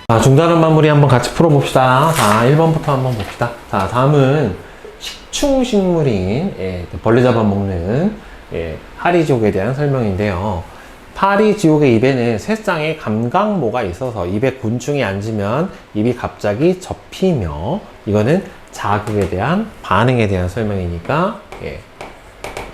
자, 중단원 마무리 한번 같이 풀어봅시다. 자, 1번부터 한번 봅시다. 자, 다음은 식충식물인 벌레 잡아먹는 파리지옥에 대한 설명인데요. 파리지옥의 입에는 세 쌍의 감각모가 있어서 입에 곤충이 앉으면 입이 갑자기 접히며, 이거는 자극에 대한 반응에 대한 설명이니까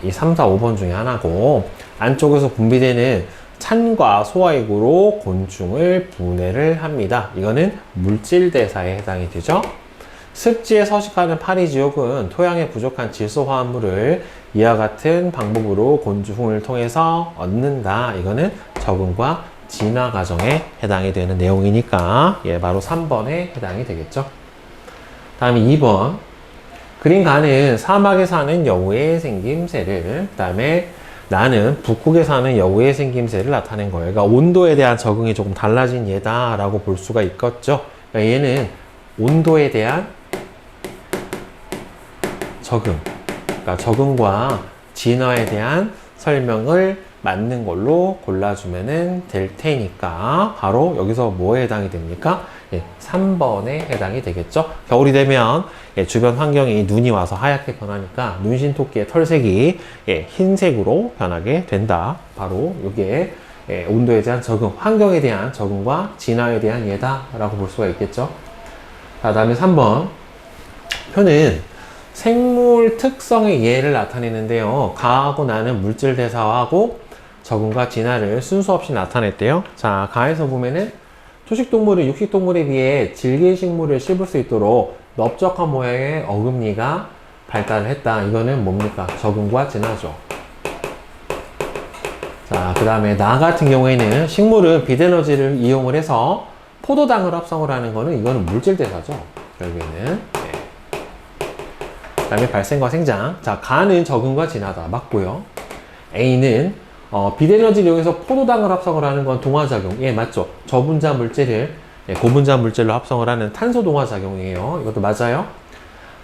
이 3, 4, 5번 중에 하나고, 안쪽에서 분비되는 찬과 소화액으로 곤충을 분해를 합니다. 이거는 물질대사에 해당이 되죠. 습지에 서식하는 파리지옥은 토양에 부족한 질소화합물을 이와 같은 방법으로 곤충을 통해서 얻는다. 이거는 적응과 진화 과정에 해당이 되는 내용이니까 바로 3번에 해당이 되겠죠. 다음에 2번. 그린가는 사막에 사는 여우의 생김새를, 그 다음에 나는 북극에 사는 여우의 생김새를 나타낸 거예요. 그러니까 온도에 대한 적응이 조금 달라진 얘다라고 볼 수가 있겠죠. 그러니까 얘는 온도에 대한 적응, 그러니까 적응과 진화에 대한 설명을 맞는 걸로 골라주면 될 테니까 바로 여기서 뭐에 해당이 됩니까? 3번에 해당이 되겠죠. 겨울이 되면 주변 환경이 눈이 와서 하얗게 변하니까 눈신토끼의 털색이 흰색으로 변하게 된다. 바로 이게 온도에 대한 적응, 환경에 대한 적응과 진화에 대한 예다라고 볼 수가 있겠죠. 자, 다음에 3번 표는 생물 특성의 예를 나타내는데요. 가하고 나는 물질 대사하고 적응과 진화를 순서 없이 나타냈대요. 자, 가에서 보면은 초식동물은 육식동물에 비해 질기식물을 씹을 수 있도록 넓적한 모양의 어금니가 발달을 했다. 이거는 뭡니까? 적응과 진화죠. 자, 그 다음에 나 같은 경우에는 식물은 빛에너지를 이용을 해서 포도당을 합성을 하는 거는 이거는 물질대사죠. 결국에는. 그 다음에 발생과 생장. 자, 가는 적응과 진화다. 맞고요. A는 빛에너지를 이용해서 포도당을 합성을 하는 건 동화작용. 맞죠. 저분자 물질을 고분자 물질로 합성을 하는 탄소 동화작용이에요. 이것도 맞아요.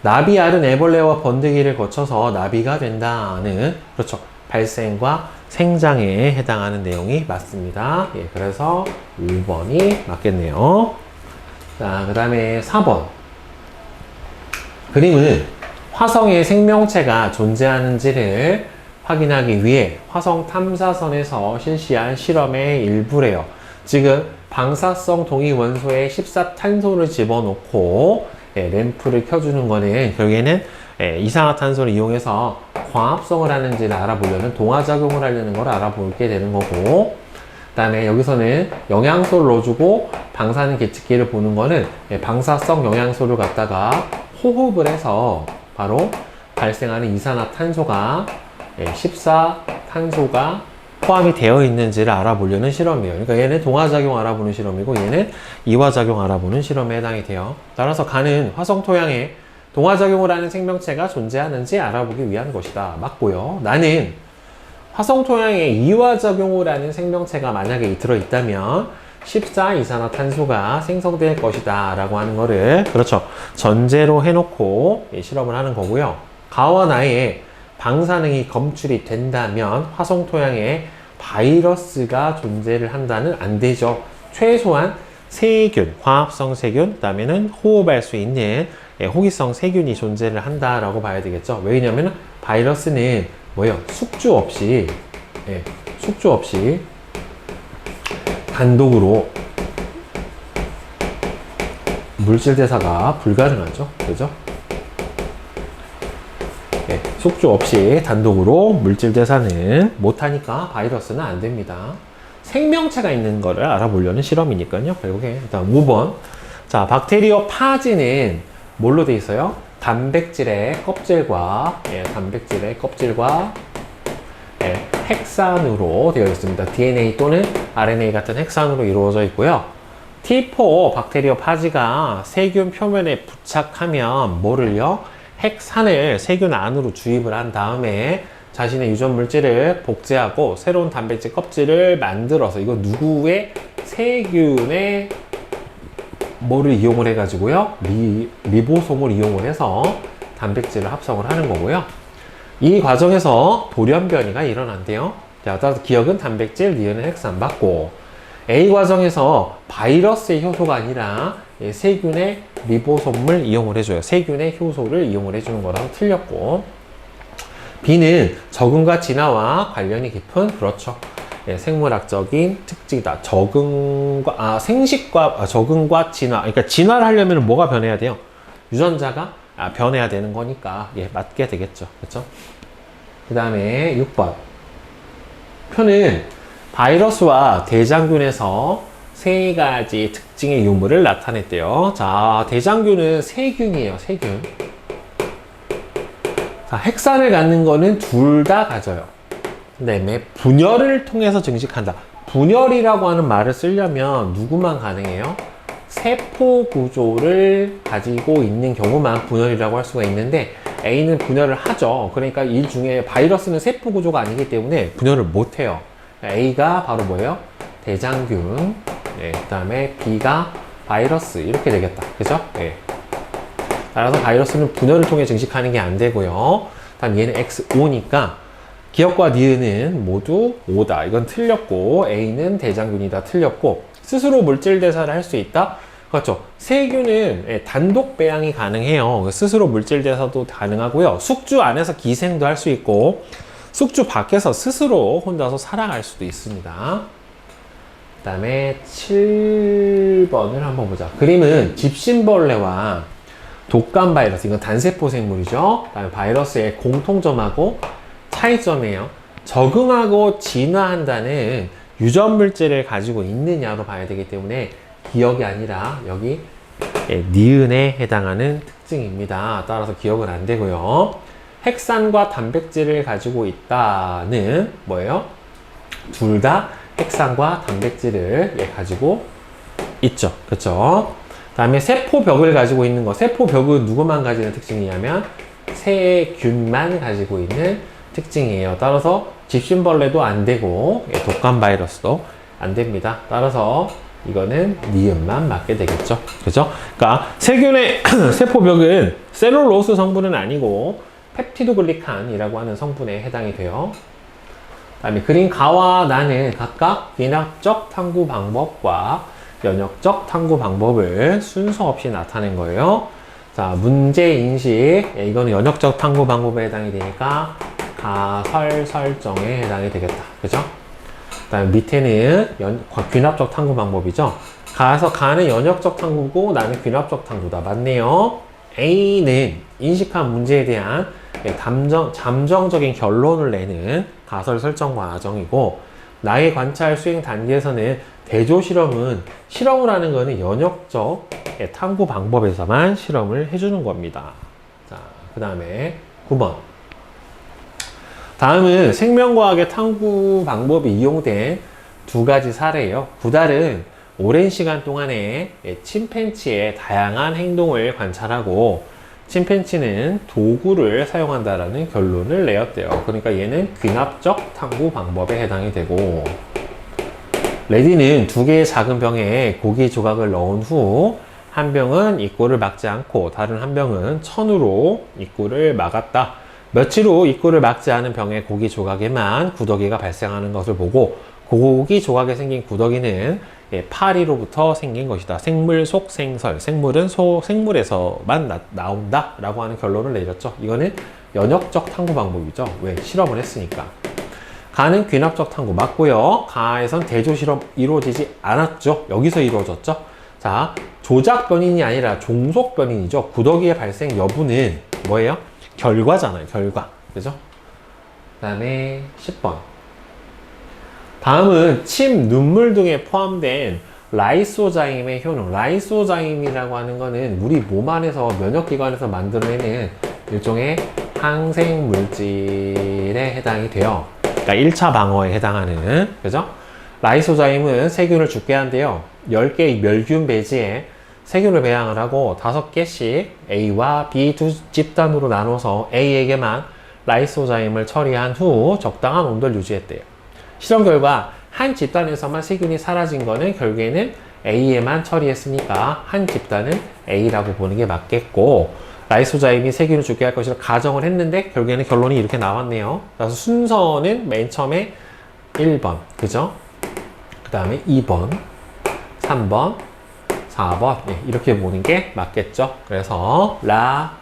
나비, 알은 애벌레와 번데기를 거쳐서 나비가 된다는, 그렇죠, 발생과 생장에 해당하는 내용이 맞습니다. 그래서 5번이 맞겠네요. 자, 그 다음에 4번. 그림은 화성에 생명체가 존재하는지를 확인하기 위해 화성 탐사선에서 실시한 실험의 일부래요. 지금 방사성 동위 원소에 14탄소를 집어넣고 램프를 켜주는 거는 결국에는 이산화탄소를 이용해서 광합성을 하는지를 알아보려는, 동화작용을 하려는 걸 알아보게 되는 거고, 그 다음에 여기서는 영양소를 넣어주고 방사능 계측기를 보는 거는 방사성 영양소를 갖다가 호흡을 해서 바로 발생하는 이산화탄소가 14탄소가 포함이 되어 있는지를 알아보려는 실험이에요. 그러니까 얘는 동화작용 알아보는 실험이고 얘는 이화작용 알아보는 실험에 해당이 돼요. 따라서 가는 화성 토양에 동화작용을 하는 생명체가 존재하는지 알아보기 위한 것이다. 맞고요. 나는 화성 토양에 이화작용을 하는 생명체가 만약에 들어있다면 14이산화탄소가 생성될 것이다 라고 하는 거를, 그렇죠, 전제로 해놓고 실험을 하는 거고요. 가와 나의 방사능이 검출이 된다면 화성 토양에 바이러스가 존재를 한다는 안 되죠. 최소한 세균, 화합성 세균, 그 다음에는 호흡할 수 있는 호기성 세균이 존재를 한다라고 봐야 되겠죠. 왜냐면 바이러스는 뭐예요? 숙주 없이 단독으로 물질 대사가 불가능하죠. 그죠? 숙주 없이 단독으로 물질 대사는 못하니까 바이러스는 안 됩니다. 생명체가 있는 거를 알아보려는 실험이니까요. 결국에 일단 5번. 자, 박테리오 파지는 뭘로 돼 있어요? 단백질의 껍질과 핵산으로 되어 있습니다. DNA 또는 RNA 같은 핵산으로 이루어져 있고요. T4 박테리오 파지가 세균 표면에 부착하면 뭐를요? 핵산을 세균 안으로 주입을 한 다음에 자신의 유전 물질을 복제하고 새로운 단백질 껍질을 만들어서, 이거 누구의 세균의 뭐를 이용을 해가지고요? 리보솜을 이용을 해서 단백질을 합성을 하는 거고요. 이 과정에서 돌연 변이가 일어난대요. 자, 따라서 기억은 단백질, 니은은 핵산 맞고, A 과정에서 바이러스의 효소가 아니라 세균의 리보솜을 이용을 해줘요. 세균의 효소를 이용을 해주는 거라서 틀렸고, B는 적응과 진화와 관련이 깊은, 그렇죠. 생물학적인 특징이다. 적응과 진화. 그러니까 진화를 하려면 뭐가 변해야 돼요? 유전자가 변해야 되는 거니까 맞게 되겠죠. 그렇죠? 그 다음에 6번 표는 바이러스와 대장균에서 세 가지 특징의 유무를 나타냈대요. 자, 대장균은 세균이에요. 세균. 자, 핵산을 갖는 거는 둘 다 가져요. 그 다음에 분열을 통해서 증식한다. 분열이라고 하는 말을 쓰려면 누구만 가능해요? 세포 구조를 가지고 있는 경우만 분열이라고 할 수가 있는데, A는 분열을 하죠. 그러니까 이 중에 바이러스는 세포 구조가 아니기 때문에 분열을 못 해요. A가 바로 뭐예요? 대장균. 그 다음에 B가 바이러스. 이렇게 되겠다. 그죠? 따라서 바이러스는 분열을 통해 증식하는 게 안 되고요. 다음 얘는 X5니까 기억과 니은은 모두 O다. 이건 틀렸고, A는 대장균이다. 틀렸고, 스스로 물질 대사를 할 수 있다? 그렇죠. 세균은 단독 배양이 가능해요. 스스로 물질 대사도 가능하고요. 숙주 안에서 기생도 할 수 있고, 숙주 밖에서 스스로 혼자서 살아갈 수도 있습니다. 그 다음에 7번을 한번 보자. 그림은 집신벌레와 독감 바이러스, 이건 단세포 생물이죠. 그 다음에 바이러스의 공통점하고 차이점이에요. 적응하고 진화한다는 유전 물질을 가지고 있느냐로 봐야 되기 때문에 기억이 아니라 여기 니은에 해당하는 특징입니다. 따라서 기억은 안 되고요. 핵산과 단백질을 가지고 있다는 뭐예요? 둘 다 핵산과 단백질을 가지고 있죠. 그렇죠? 다음에 세포벽을 가지고 있는 거. 세포벽은 누구만 가지는 특징이냐면 세균만 가지고 있는 특징이에요. 따라서 집신벌레도 안 되고 독감 바이러스도 안 됩니다. 따라서 이거는 니은만 맞게 되겠죠. 그죠? 그러니까 세균의 세포벽은 셀룰로스 성분은 아니고 펩티도글리칸이라고 하는 성분에 해당이 돼요. 다음에 그린 가와 나는 각각 귀납적 탐구 방법과 연역적 탐구 방법을 순서 없이 나타낸 거예요. 자, 문제 인식. 이거는 연역적 탐구 방법에 해당이 되니까 가설 설정에 해당이 되겠다. 그죠? 그 다음에 밑에는 귀납적 탐구 방법이죠. 가는 연역적 탐구고 나는 귀납적 탐구다. 맞네요. A는 인식한 문제에 대한 잠정적인 결론을 내는 가설 설정 과정이고, 나의 관찰 수행 단계에서는 대조 실험은 실험을 하는 거는 연역적 탐구 방법에서만 실험을 해주는 겁니다. 자, 그 다음에 9번. 다음은 생명과학의 탐구 방법이 이용된 두 가지 사례예요. 구달은 오랜 시간 동안에 침팬지의 다양한 행동을 관찰하고 침팬지는 도구를 사용한다라는 결론을 내었대요. 그러니까 얘는 귀납적 탐구 방법에 해당이 되고, 레디는 두 개의 작은 병에 고기 조각을 넣은 후 한 병은 입구를 막지 않고 다른 한 병은 천으로 입구를 막았다. 며칠 후 입구를 막지 않은 병의 고기 조각에만 구더기가 발생하는 것을 보고 고기 조각에 생긴 구더기는 파리로부터 생긴 것이다. 생물 속 생설, 생물은 생물에서만 나온다 라고 하는 결론을 내렸죠. 이거는 연역적 탐구 방법이죠. 왜? 실험을 했으니까. 가는 귀납적 탐구 맞고요. 가에선 대조 실험 이루어지지 않았죠. 여기서 이루어졌죠. 자, 조작 변인이 아니라 종속 변인이죠. 구더기의 발생 여부는 뭐예요? 결과잖아요. 결과. 그죠? 그 다음에 10번. 다음은 침, 눈물 등에 포함된 라이소자임의 효능. 라이소자임이라고 하는 거는 우리 몸 안에서 면역기관에서 만들어내는 일종의 항생물질에 해당이 돼요. 그러니까 1차 방어에 해당하는, 그죠? 라이소자임은 세균을 죽게 한대요. 10개의 멸균 배지에 세균을 배양을 하고 5개씩 A와 B 두 집단으로 나눠서 A에게만 라이소자임을 처리한 후 적당한 온도를 유지했대요. 실험 결과 한 집단에서만 세균이 사라진 거는 결국에는 A에만 처리했으니까 한 집단은 A라고 보는 게 맞겠고, 라이소자임이 세균을 죽게 할 것이라 가정을 했는데 결국에는 결론이 이렇게 나왔네요. 그래서 순서는 맨 처음에 1번, 그죠? 그 다음에 2번, 3번, 4번. 예, 이렇게 보는 게 맞겠죠. 그래서 라,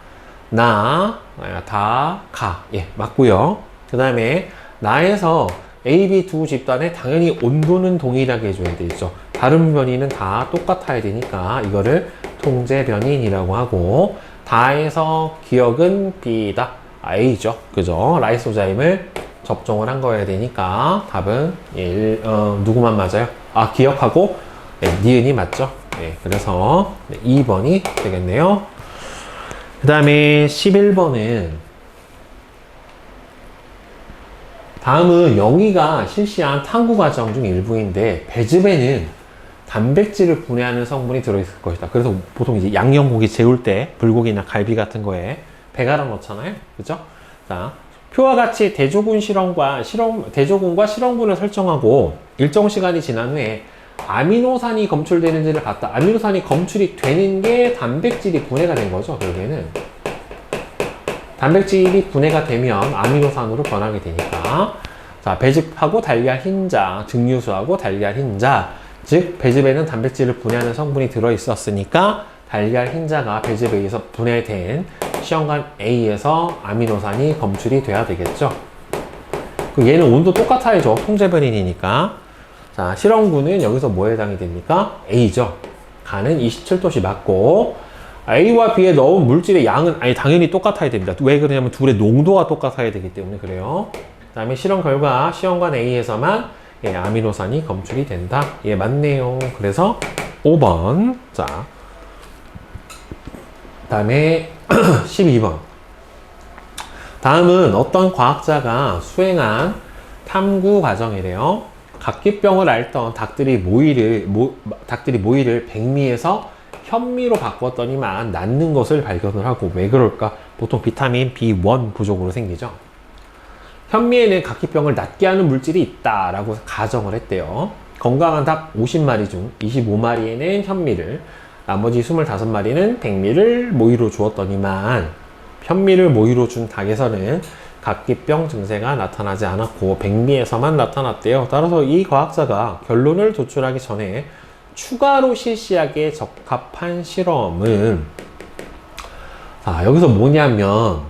나, 다, 가. 예, 맞고요. 그 다음에 나에서 A, B 두 집단에 당연히 온도는 동일하게 해줘야 되죠. 다른 변이는 다 똑같아야 되니까 이거를 통제 변인이라고 하고, 다에서 기억은 B다. A죠. 그죠? 라이소자임을 접종을 한 거여야 되니까 답은 누구만 맞아요? 아, 기억하고 니은이 맞죠? 네, 그래서 2번이 되겠네요. 그 다음에 11번은 다음은 영희가 실시한 탐구 과정 중 일부인데 배즙에는 단백질을 분해하는 성분이 들어있을 것이다. 그래서 보통 이제 양념고기 재울 때 불고기나 갈비 같은 거에 배갈아 넣잖아요. 그죠? 자, 표와 같이 대조군과 실험군을 설정하고 일정 시간이 지난 후에 아미노산이 검출되는지를 봤다. 아미노산이 검출이 되는 게 단백질이 분해가 된 거죠. 결국에는 단백질이 분해가 되면 아미노산으로 변하게 되니까, 자, 배즙하고 달걀 흰자, 증류수하고 달걀 흰자, 즉 배즙에는 단백질을 분해하는 성분이 들어있었으니까 달걀 흰자가 배즙에 의해서 분해된 시험관 A에서 아미노산이 검출이 돼야 되겠죠. 얘는 온도 똑같아야죠. 통제변인이니까. 자, 실험군은 여기서 뭐에 해당이 됩니까? A죠. 간은 27도씨 맞고, A와 B에 넣은 물질의 양은 당연히 똑같아야 됩니다. 왜 그러냐면 둘의 농도가 똑같아야 되기 때문에 그래요. 그 다음에 실험 결과 시험관 A에서만 아미노산이 검출이 된다. 예, 맞네요. 그래서 5번. 자, 그 다음에 12번. 다음은 어떤 과학자가 수행한 탐구 과정이래요. 각기병을 앓던 닭들이 모이를 백미에서 현미로 바꿨더니만 낫는 것을 발견을 하고, 왜 그럴까? 보통 비타민 B1 부족으로 생기죠. 현미에는 각기병을 낫게 하는 물질이 있다라고 가정을 했대요. 건강한 닭 50마리 중 25마리에는 현미를, 나머지 25마리는 백미를 모이로 주었더니만 현미를 모이로 준 닭에서는 각기병 증세가 나타나지 않았고 백미에서만 나타났대요. 따라서 이 과학자가 결론을 도출하기 전에 추가로 실시하기에 적합한 실험은, 여기서 뭐냐면,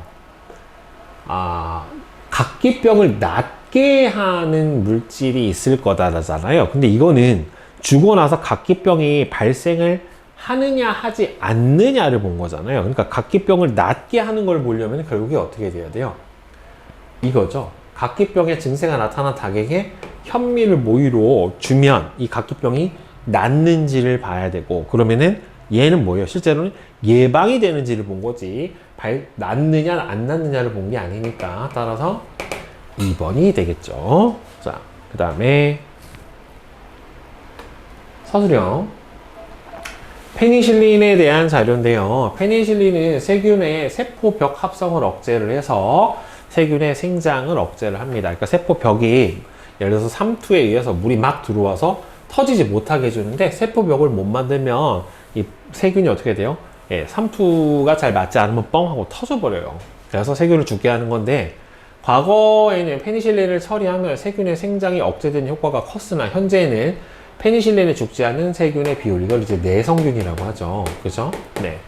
각기병을 낫게 하는 물질이 있을 거다라잖아요. 근데 이거는 주고 나서 각기병이 발생을 하느냐 하지 않느냐를 본 거잖아요. 그러니까 각기병을 낫게 하는 걸 보려면 결국에 어떻게 돼야 돼요? 이거죠. 각기병의 증세가 나타난 닭에게 현미를 모이로 주면 이 각기병이 낫는지를 봐야 되고, 그러면은 얘는 뭐예요? 실제로는 예방이 되는지를 본 거지 낫느냐 안 낫느냐를 본 게 아니니까, 따라서 2번이 되겠죠. 자, 그 다음에 서술형 페니실린에 대한 자료인데요. 페니실린은 세균의 세포벽 합성을 억제를 해서 세균의 생장을 억제를 합니다. 그러니까 세포벽이 예를 들어서 삼투에 의해서 물이 막 들어와서 터지지 못하게 해주는데, 세포벽을 못 만들면 이 세균이 어떻게 돼요? 삼투가 잘 맞지 않으면 뻥 하고 터져버려요. 그래서 세균을 죽게 하는 건데, 과거에는 페니실린을 처리하면 세균의 생장이 억제되는 효과가 컸으나 현재는 페니실린에 죽지 않은 세균의 비율, 이걸 이제 내성균이라고 하죠. 그죠? 네.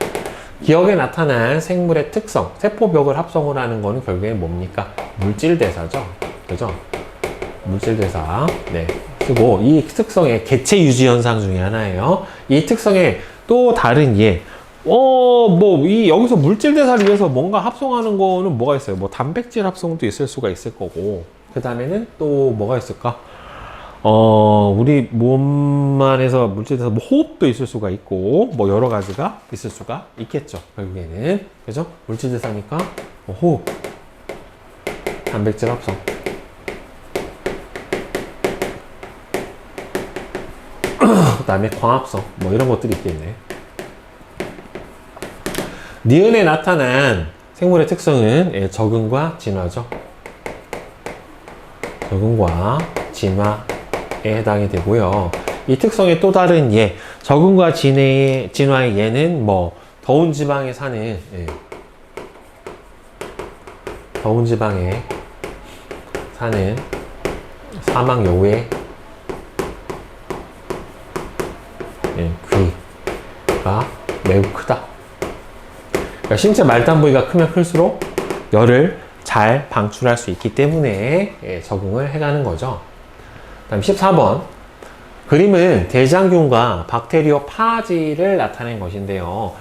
기억에 나타난 생물의 특성, 세포벽을 합성을 하는 거는 결국엔 뭡니까? 물질대사죠. 그죠? 물질대사. 네. 쓰고, 이 특성의 개체 유지 현상 중에 하나예요. 이 특성의 또 다른 여기서 물질대사를 위해서 뭔가 합성하는 거는 뭐가 있어요? 단백질 합성도 있을 수가 있을 거고, 그 다음에는 또 뭐가 있을까? 우리 몸 안에서 물질대사, 호흡도 있을 수가 있고, 여러 가지가 있을 수가 있겠죠. 결국에는. 그죠? 물질대사니까, 호흡, 단백질 합성. 그 다음에 광합성, 이런 것들이 있겠네. 니은에 나타난 생물의 특성은 적응과 진화죠. 적응과 진화에 해당이 되고요. 이 특성의 또 다른 적응과 진화의 예는 더운 지방에 사는 더운 지방에 사는 사막 여우의 부위가 매우 크다. 그러니까 신체 말단 부위가 크면 클수록 열을 잘 방출할 수 있기 때문에 적응을 해가는 거죠. 다음 14번. 그림은 대장균과 박테리오 파지를 나타낸 것인데요.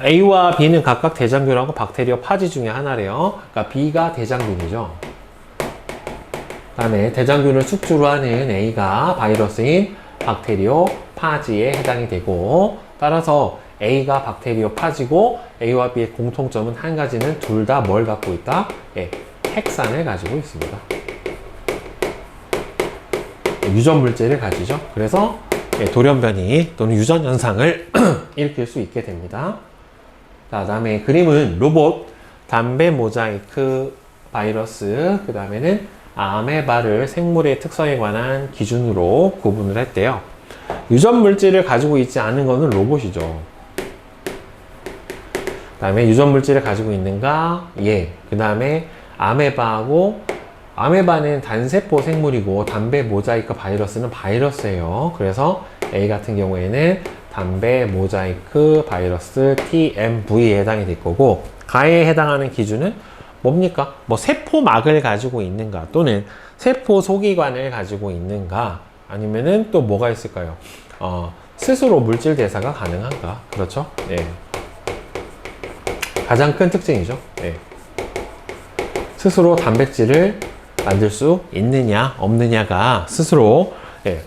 A와 B는 각각 대장균하고 박테리오 파지 중에 하나래요. 그러니까 B가 대장균이죠. 다음에 대장균을 숙주로 하는 A가 바이러스인 박테리오 파지에 해당이 되고, 따라서 A가 박테리오 파지고 A와 B의 공통점은 한 가지는 둘 다 뭘 갖고 있다? 핵산을 가지고 있습니다. 유전 물질을 가지죠. 그래서 돌연변이 또는 유전 현상을 일으킬 수 있게 됩니다. 자, 다음에 그림은 로봇, 담배 모자이크 바이러스, 그 다음에는 아메바를 생물의 특성에 관한 기준으로 구분을 했대요. 유전 물질을 가지고 있지 않은 것은 로봇이죠. 그 다음에 유전 물질을 가지고 있는가? 그 다음에 아메바는 단세포 생물이고 담배 모자이크 바이러스는 바이러스예요. 그래서 A 같은 경우에는 담배 모자이크 바이러스 TMV에 해당이 될 거고, 가에 해당하는 기준은 뭡니까? 뭐 세포막을 가지고 있는가, 또는 세포 소기관을 가지고 있는가, 아니면은 또 뭐가 있을까요? 스스로 물질 대사가 가능한가? 그렇죠? 가장 큰 특징이죠. 스스로 단백질을 만들 수 있느냐 없느냐가 스스로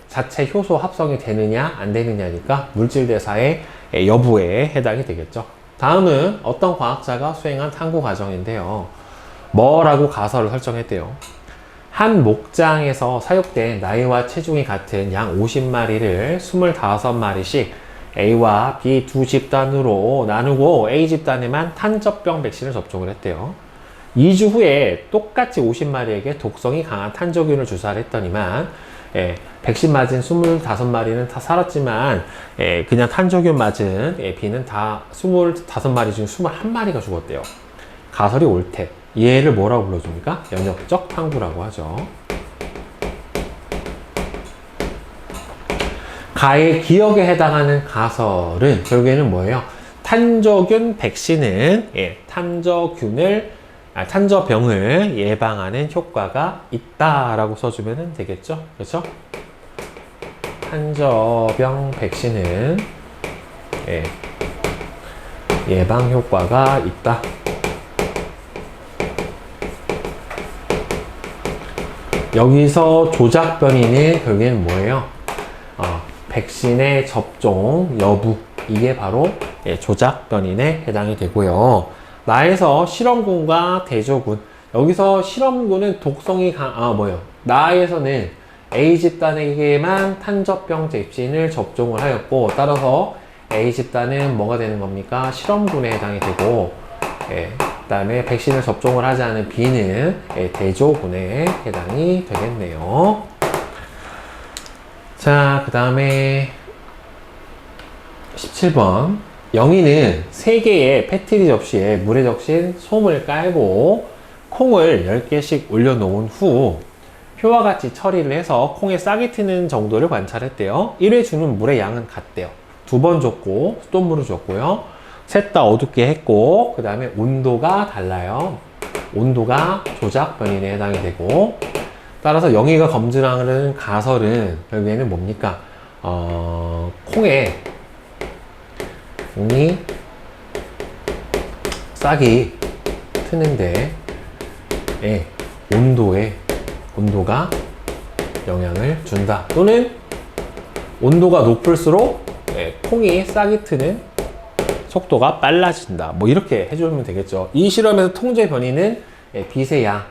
자체 효소 합성이 되느냐 안 되느냐니까 물질 대사의 여부에 해당이 되겠죠. 다음은 어떤 과학자가 수행한 탐구 과정인데요. 뭐라고 가설을 설정했대요. 한 목장에서 사육된 나이와 체중이 같은 양 50마리를 25마리씩 A와 B 두 집단으로 나누고 A 집단에만 탄저병 백신을 접종을 했대요. 2주 후에 똑같이 50마리에게 독성이 강한 탄저균을 주사를 했더니만 백신 맞은 25마리는 다 살았지만 그냥 탄저균 맞은 B는 다 25마리 중 21마리가 죽었대요. 가설이 옳대. 얘를 뭐라고 불러줍니까? 연역적 탐구라고 하죠. 가의 기억에 해당하는 가설은 결국에는 뭐예요? 탄저균 백신은 탄저병을 예방하는 효과가 있다라고 써주면 되겠죠? 그렇죠? 탄저병 백신은 예방 효과가 있다. 여기서 조작변이는 결국에는 뭐예요? 백신의 접종 여부, 이게 바로 조작변인에 해당이 되고요. 나에서 실험군과 대조군, 여기서 실험군은 독성이 나에서는 A 집단에게만 탄저병 백신을 접종을 하였고, 따라서 A 집단은 뭐가 되는 겁니까? 실험군에 해당이 되고, 그 다음에 백신을 접종을 하지 않은 B는 대조군에 해당이 되겠네요. 자, 그 다음에 17번. 영희는 3개의 패트리 접시에 물에 적신 솜을 깔고 콩을 10개씩 올려놓은 후 표와 같이 처리를 해서 콩에 싹이 트는 정도를 관찰했대요. 1회 주는 물의 양은 같대요. 2번 줬고 수돗물을 줬고요. 셋 다 어둡게 했고, 그 다음에 온도가 달라요. 온도가 조작변인에 해당이 되고, 따라서 영희가 검증하는 가설은 결국에는 뭡니까? 콩에 싹이 트는데 온도가 영향을 준다. 또는 온도가 높을수록 콩이 싹이 트는 속도가 빨라진다. 뭐 이렇게 해주면 되겠죠. 이 실험에서 통제 변이는 빛의 양,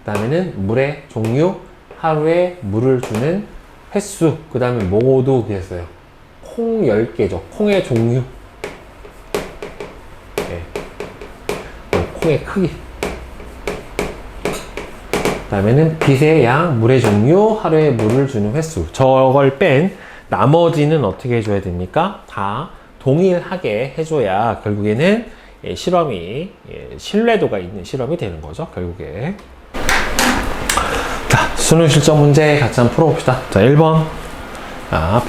그 다음에는 물의 종류, 하루에 물을 주는 횟수, 그 다음에 모두 그랬어요. 콩 10개죠. 콩의 종류, 콩의 크기, 그 다음에는 빛의 양, 물의 종류, 하루에 물을 주는 횟수. 저걸 뺀 나머지는 어떻게 해줘야 됩니까? 다 동일하게 해줘야 결국에는 실험이 신뢰도가 있는 실험이 되는 거죠. 결국에. 자, 수능 실전 문제 같이 한번 풀어봅시다. 자, 1번.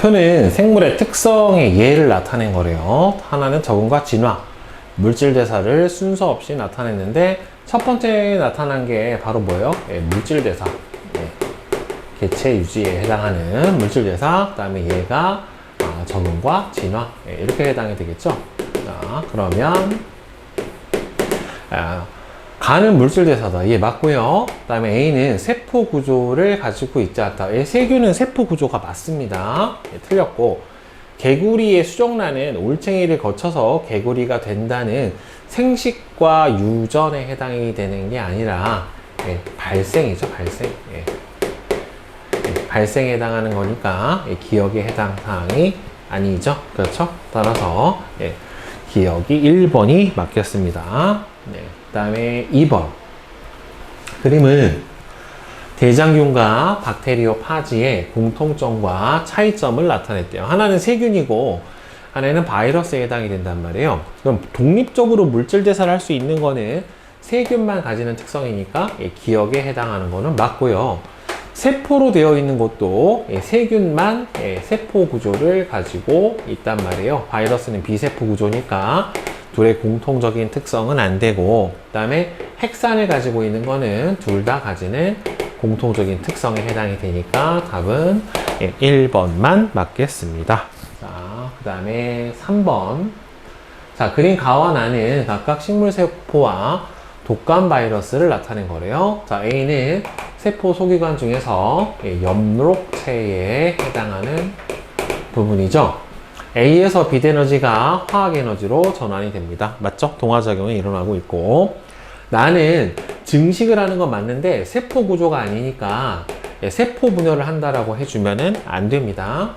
표는 생물의 특성의 예를 나타낸 거래요. 하나는 적응과 진화, 물질 대사를 순서 없이 나타냈는데 첫 번째 나타난 게 바로 뭐예요? 물질 대사. 개체 유지에 해당하는 물질 대사. 그다음에 얘가 적응과 진화. 이렇게 해당이 되겠죠. 자, 그러면 가는 물질 대사다. 얘 맞고요. 그 다음에 A는 세포 구조를 가지고 있지 않다. 세균은 세포 구조가 맞습니다. 틀렸고, 개구리의 수정란은 올챙이를 거쳐서 개구리가 된다는 생식과 유전에 해당이 되는 게 아니라 발생이죠. 발생. 발생에 해당하는 거니까 기억에 해당 사항이 아니죠. 그렇죠? 따라서 기억이 1번이 맞겠습니다. 그 다음에 2번 그림은 대장균과 박테리오 파지의 공통점과 차이점을 나타냈대요. 하나는 세균이고 하나는 바이러스에 해당이 된단 말이에요. 그럼 독립적으로 물질 대사를 할 수 있는 거는 세균만 가지는 특성이니까 기억에 해당하는 거는 맞고요. 세포로 되어 있는 것도 세균만 세포 구조를 가지고 있단 말이에요. 바이러스는 비세포 구조니까 둘의 공통적인 특성은 안 되고, 그 다음에 핵산을 가지고 있는 거는 둘 다 가지는 공통적인 특성에 해당이 되니까 답은 1번만 맞겠습니다. 자, 그 다음에 3번. 자, 그린 가와 나는 각각 식물세포와 독감 바이러스를 나타낸 거래요. 자, A는 세포 소기관 중에서 엽록체에 해당하는 부분이죠. A에서 빛에너지가 화학에너지로 전환이 됩니다. 맞죠? 동화작용이 일어나고 있고, 나는 증식을 하는 건 맞는데 세포 구조가 아니니까 세포 분열을 한다라고 해주면은 안 됩니다.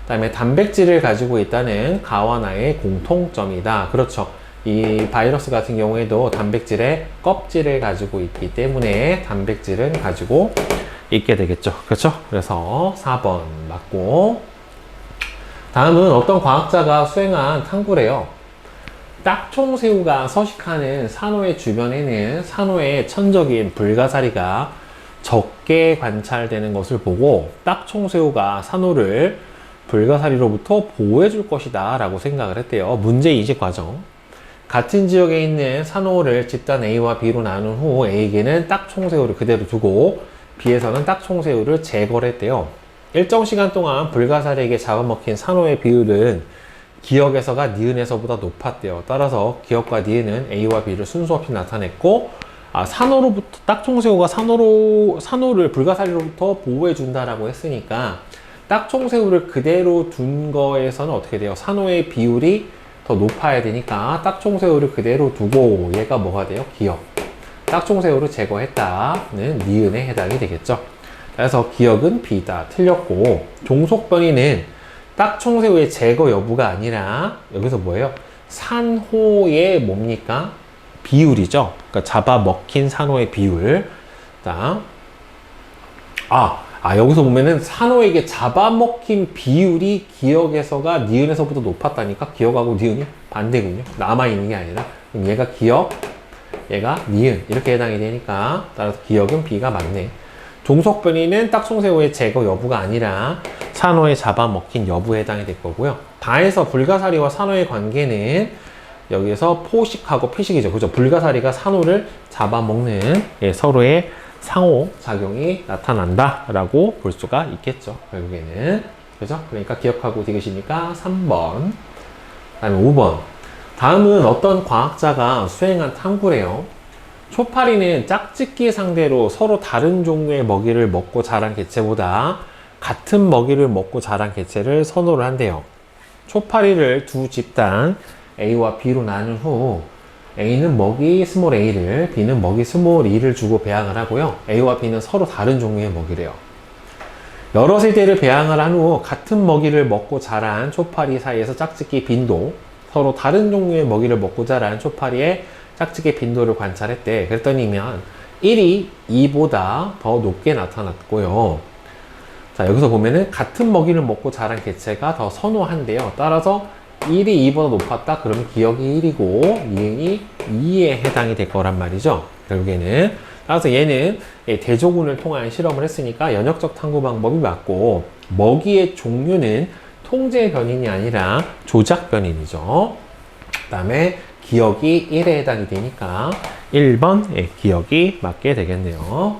그 다음에 단백질을 가지고 있다는 가와 나의 공통점이다. 그렇죠. 이 바이러스 같은 경우에도 단백질의 껍질을 가지고 있기 때문에 단백질은 가지고 있게 되겠죠. 그렇죠? 그래서 4번 맞고, 다음은 어떤 과학자가 수행한 탐구래요. 딱총새우가 서식하는 산호의 주변에는 산호의 천적인 불가사리가 적게 관찰되는 것을 보고 딱총새우가 산호를 불가사리로부터 보호해 줄 것이다 라고 생각을 했대요. 문제인식 과정. 같은 지역에 있는 산호를 집단 A와 B로 나눈 후 A에게는 딱총새우를 그대로 두고 B에서는 딱총새우를 제거를 했대요. 일정 시간 동안 불가사리에게 잡아먹힌 산호의 비율은 기억에서가 니은에서보다 높았대요. 따라서 기억과 니은은 A와 B를 순서 없이 나타냈고, 산호로부터 딱총새우가 산호를 불가사리로부터 보호해 준다라고 했으니까 딱총새우를 그대로 둔 거에서는 어떻게 돼요? 산호의 비율이 더 높아야 되니까 딱총새우를 그대로 두고 얘가 뭐가 돼요? 기억. 딱총새우를 제거했다는 니은에 해당이 되겠죠. 그래서 기억은 B다. 틀렸고, 종속변이는 딱총새우의 제거 여부가 아니라 여기서 뭐예요? 산호의 뭡니까? 비율이죠. 그러니까 잡아먹힌 산호의 비율. 여기서 보면은 산호에게 잡아먹힌 비율이 기억에서가 니은에서보다 높았다니까 기억하고 니은이 반대군요. 남아있는 게 아니라. 그럼 얘가 기억, 얘가 니은 이렇게 해당이 되니까 따라서 기억은 B가 맞네. 종속변이는 딱총새우의 제거 여부가 아니라 산호에 잡아먹힌 여부에 해당이 될 거고요. 바에서 불가사리와 산호의 관계는 여기서 포식하고 피식이죠. 그죠? 불가사리가 산호를 잡아먹는 서로의 상호작용이 나타난다라고 볼 수가 있겠죠. 결국에는. 그죠? 그러니까 기억하고 디귿이니까 3번. 그 다음에 5번. 다음은 어떤 과학자가 수행한 탐구래요. 초파리는 짝짓기 상대로 서로 다른 종류의 먹이를 먹고 자란 개체보다 같은 먹이를 먹고 자란 개체를 선호를 한대요. 초파리를 두 집단 A와 B로 나눈 후 A는 먹이 스몰 a를, B는 먹이 스몰 e를 주고 배양을 하고요. A와 B는 서로 다른 종류의 먹이래요. 여러 세대를 배양을 한 후 같은 먹이를 먹고 자란 초파리 사이에서 짝짓기 빈도, 서로 다른 종류의 먹이를 먹고 자란 초파리의 짝짓기 빈도를 관찰했대. 그랬더니면 1이 2보다 더 높게 나타났고요. 자, 여기서 보면은 같은 먹이를 먹고 자란 개체가 더 선호한대요. 따라서 1이 2보다 높았다? 그러면 기억이 1이고 니은이 2에 해당이 될 거란 말이죠. 결국에는. 따라서 얘는 대조군을 통한 실험을 했으니까 연역적 탐구 방법이 맞고, 먹이의 종류는 통제 변인이 아니라 조작 변인이죠. 그 다음에 기억이 1에 해당이 되니까 1번 기억이 맞게 되겠네요.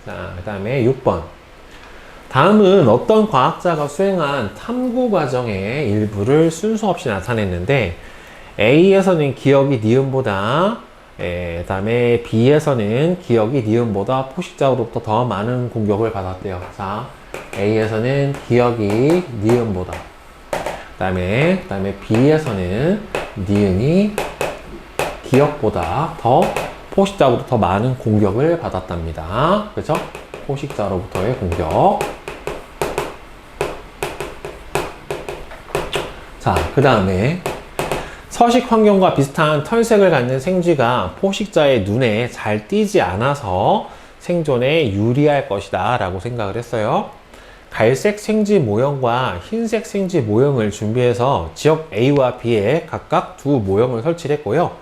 자, 그 다음에 6번. 다음은 어떤 과학자가 수행한 탐구 과정의 일부를 순서 없이 나타냈는데 A에서는 기억이 니은보다 그 다음에 B에서는 기억이 니은보다 포식자로부터 더 많은 공격을 받았대요. 자, A에서는 기억이 니은보다 그 다음에 B에서는 니은이 기억보다 더 포식자로부터 더 많은 공격을 받았답니다. 그죠? 포식자로부터의 공격. 자, 그 다음에 서식 환경과 비슷한 털색을 갖는 생쥐가 포식자의 눈에 잘 띄지 않아서 생존에 유리할 것이다 라고 생각을 했어요. 갈색 생쥐 모형과 흰색 생쥐 모형을 준비해서 지역 A와 B에 각각 두 모형을 설치를 했고요.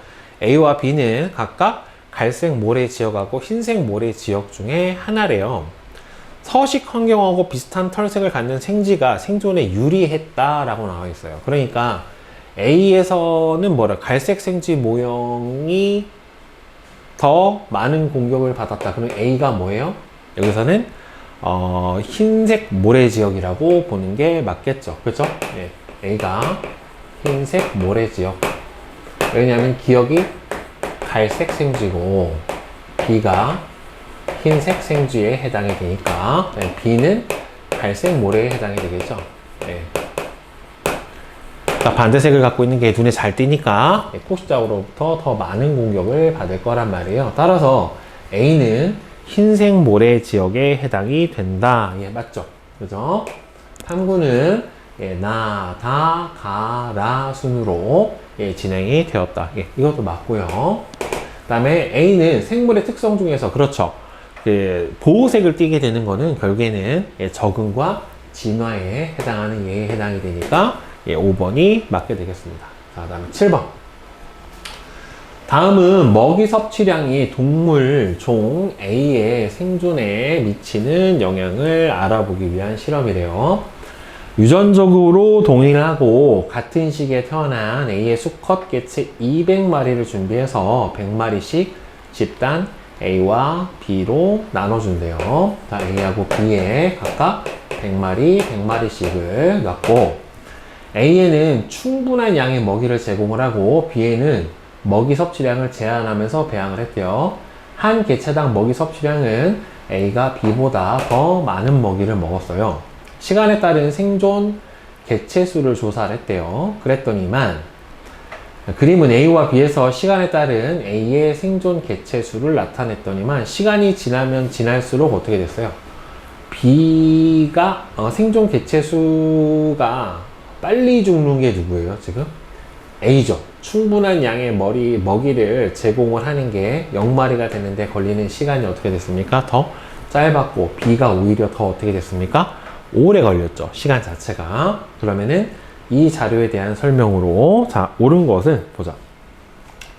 A와 B는 각각 갈색 모래 지역하고 흰색 모래 지역 중에 하나래요. 서식 환경하고 비슷한 털색을 갖는 생쥐가 생존에 유리했다라고 나와 있어요. 그러니까 A에서는 갈색 생쥐 모형이 더 많은 공격을 받았다. 그럼 A가 뭐예요? 여기서는 흰색 모래 지역이라고 보는 게 맞겠죠. 그렇죠? 네. A가 흰색 모래 지역. 왜냐하면 기억이 갈색 생쥐고 B가 흰색 생쥐에 해당이 되니까 B는 갈색 모래에 해당이 되겠죠. 네. 그러니까 반대색을 갖고 있는 게 눈에 잘 띄니까 포식자로부터 더 많은 공격을 받을 거란 말이에요. 따라서 A는 흰색 모래 지역에 해당이 된다. 예, 맞죠? 그죠? 탐구는 나, 다, 가, 라 순으로 진행이 되었다. 이것도 맞고요. 그 다음에 A는 생물의 특성 중에서 그렇죠. 보호색을 띠게 되는 거는 결국에는 적응과 진화에 해당하는 예에 해당이 되니까 5번이 맞게 되겠습니다. 자, 다음에 7번. 다음은 먹이 섭취량이 동물 종 A의 생존에 미치는 영향을 알아보기 위한 실험이래요. 유전적으로 동일하고 같은 시기에 태어난 A의 수컷 개체 200마리를 준비해서 100마리씩 집단 A와 B로 나눠준대요. 자, A하고 B에 각각 100마리, 100마리씩을 놨고 A에는 충분한 양의 먹이를 제공을 하고 B에는 먹이 섭취량을 제한하면서 배양을 했대요. 한 개체당 먹이 섭취량은 A가 B보다 더 많은 먹이를 먹었어요. 시간에 따른 생존 개체 수를 조사를 했대요. 그랬더니만 그림은 A와 B에서 시간에 따른 A의 생존 개체 수를 나타냈더니만 시간이 지나면 지날수록 어떻게 됐어요? B가 생존 개체 수가 빨리 죽는 게 누구예요, 지금? A죠. 충분한 양의 먹이를 제공을 하는 게 0마리가 되는데 걸리는 시간이 어떻게 됐습니까? 더 짧았고, B가 오히려 더 어떻게 됐습니까? 오래 걸렸죠. 시간 자체가. 그러면은 이 자료에 대한 설명으로, 자, 옳은 것은 보자.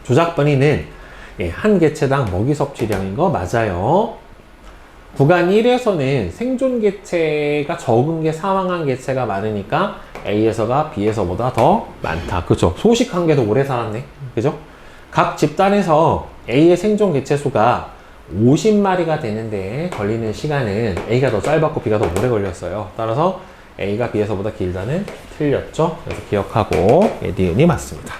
조작 변이는 한 개체당 먹이 섭취량인 거 맞아요. 구간 1에서는 생존 개체가 적은 게 사망한 개체가 많으니까 A에서가 B에서보다 더 많다. 그죠? 소식한 게도 오래 살았네. 그죠? 각 집단에서 A의 생존 개체 수가 50마리가 되는데 걸리는 시간은 A가 더 짧았고 B가 더 오래 걸렸어요. 따라서 A가 B에서보다 길다는 틀렸죠? 그래서 기억하고 니은이 맞습니다.